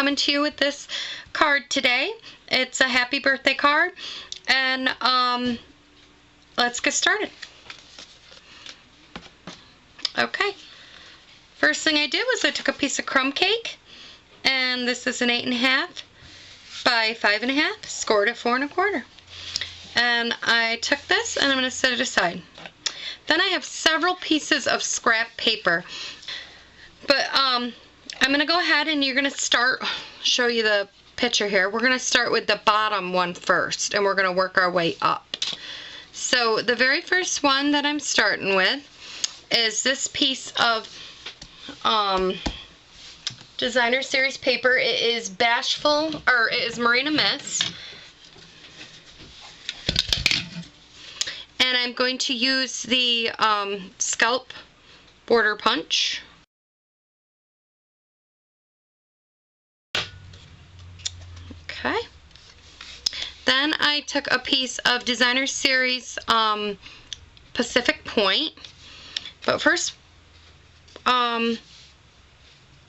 coming to you with this card today. It's a happy birthday card, and let's get started. Okay, first thing I did was I took a piece of crumb cake, and this is an 8.5 by 5.5, scored at 4 1/4. And I took this and I'm going to set it aside. Then I have several pieces of scrap paper, but I'm going to go ahead and you're going to show you the picture here. We're going to start with the bottom one first, and we're going to work our way up. So the very first one that I'm starting with is this piece of Designer Series paper. It is it is Marina Mist. And I'm going to use the scalp border punch. Okay. Then I took a piece of Designer Series Pacific Point. But first, and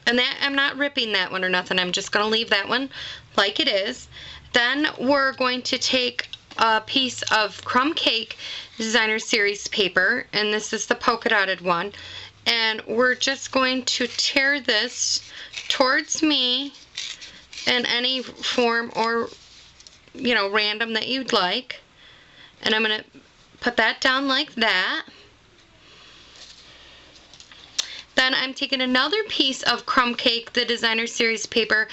that I'm not ripping that one or nothing. I'm just going to leave that one like it is. Then we're going to take a piece of crumb cake Designer Series paper, and this is the polka dotted one, and we're just going to tear this towards me in any form or random that you'd like, and I'm going to put that down like that. Then I'm taking another piece of crumb cake, the Designer Series paper,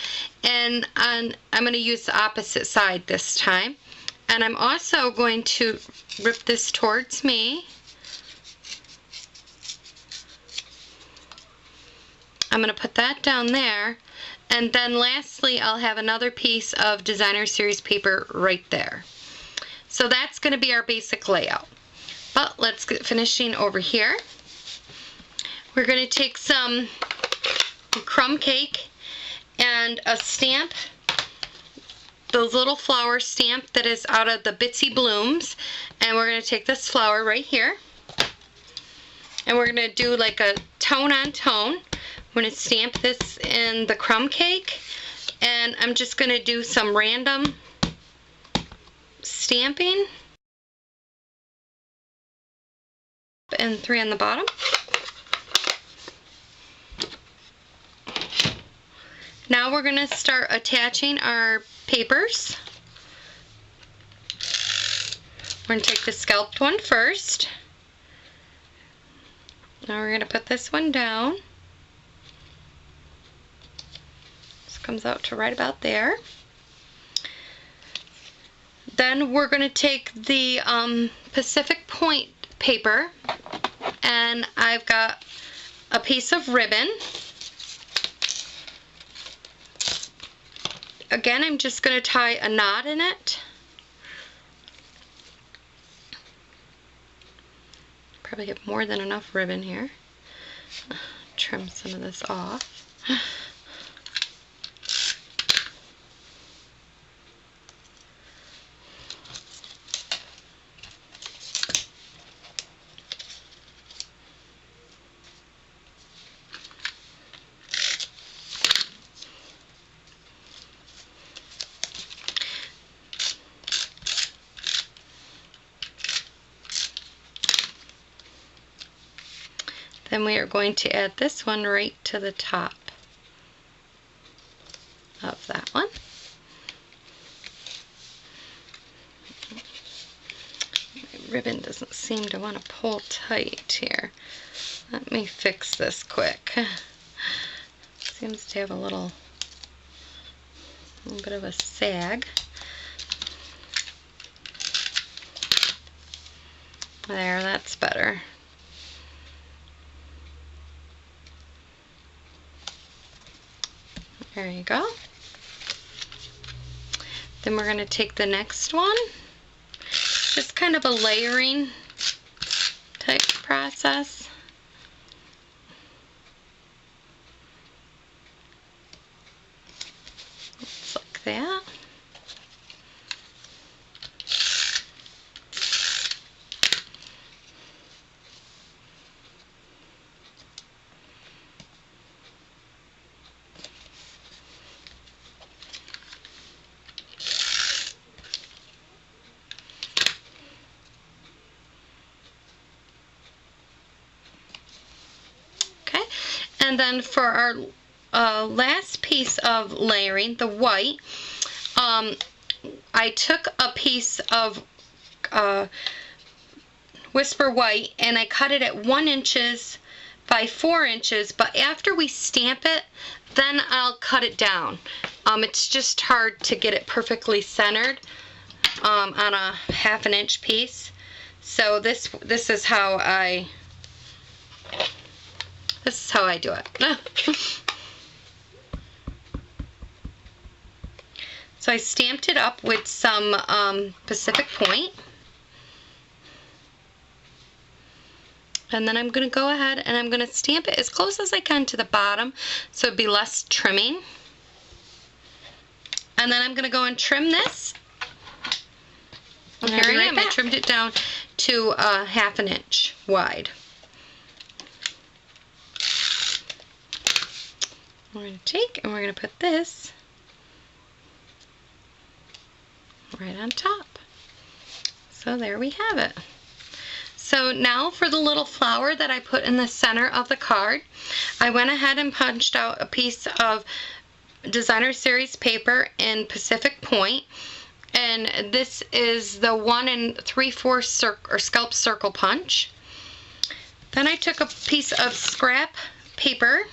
and I'm going to use the opposite side this time. And I'm also going to rip this towards me. I'm going to put that down there. And then lastly, I'll have another piece of Designer Series paper right there. So that's going to be our basic layout. But let's get finishing over here. We're going to take some crumb cake and a stamp, the little flower stamp that is out of the Bitsy Blooms, and we're going to take this flower right here, and we're going to do like a tone on tone. I'm going to stamp this in the crumb cake, and I'm just going to do some random stamping, and 3 on the bottom. Now we're going to start attaching our papers. We're going to take the scalped one first. Now we're going to put this one down. This comes out to right about there. Then we're going to take the Pacific Point paper, and I've got a piece of ribbon. Again, I'm just going to tie a knot in it. Probably have more than enough ribbon here. Trim some of this off. Then we are going to add this one right to the top of that one. My ribbon doesn't seem to want to pull tight here. Let me fix this quick. Seems to have a little bit of a sag. There, that's better. There you go. Then we're going to take the next one. Just kind of a layering type process. Just like that. And then for our last piece of layering, the white, I took a piece of Whisper White and I cut it at 1 inch by 4 inches, but after we stamp it, then I'll cut it down. It's just hard to get it perfectly centered on a 1/2 inch piece. So this is how I do it. So I stamped it up with some Pacific Point. And then I'm going to go ahead and I'm going to stamp it as close as I can to the bottom so it'd be less trimming. And then I'm going to go and trim this. And here I am. I trimmed it down to 1/2 inch wide. We're going to take and we're going to put this right on top. So there we have it. So now for the little flower that I put in the center of the card, I went ahead and punched out a piece of Designer Series paper in Pacific Point, and this is the 1 3/4 or scalp circle punch. Then I took a piece of scrap paper.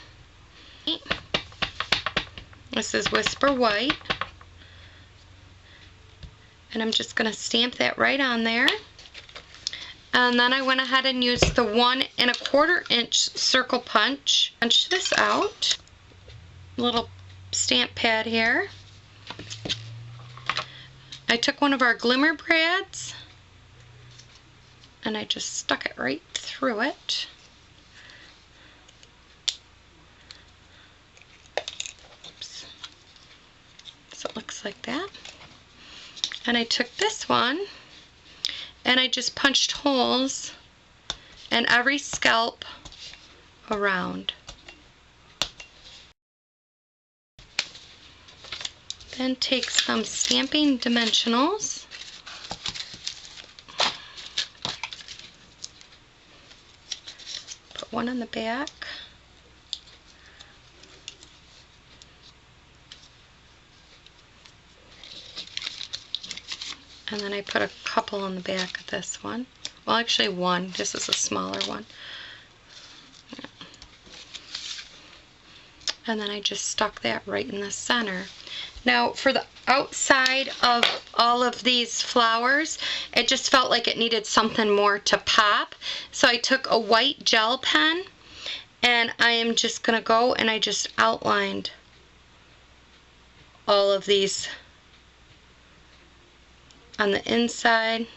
This is Whisper White, and I'm just going to stamp that right on there. And then I went ahead and used the 1 1/4 inch circle punch. Punch this out. Little stamp pad here. I took one of our glimmer brads and I just stuck it right through it. Oops. So it looks like that. And I took this one and I just punched holes in every scalp around. Then take some stamping dimensionals. Put one on the back. And then I put a couple on the back of this one. Well, actually one. This is a smaller one. And then I just stuck that right in the center. Now, for the outside of all of these flowers, it just felt like it needed something more to pop. So I took a white gel pen, and I am just going to go and I just outlined all of these on the inside.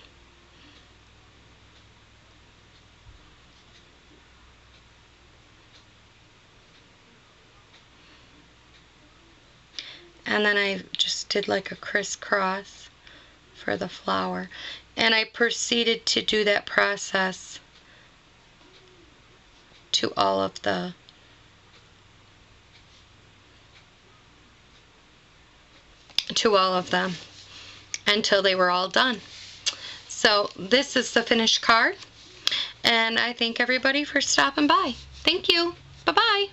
And then I just did like a crisscross for the flower. And I proceeded to do that process to all of them until they were all done. So this is the finished card, and I thank everybody for stopping by. Thank you. Bye-bye.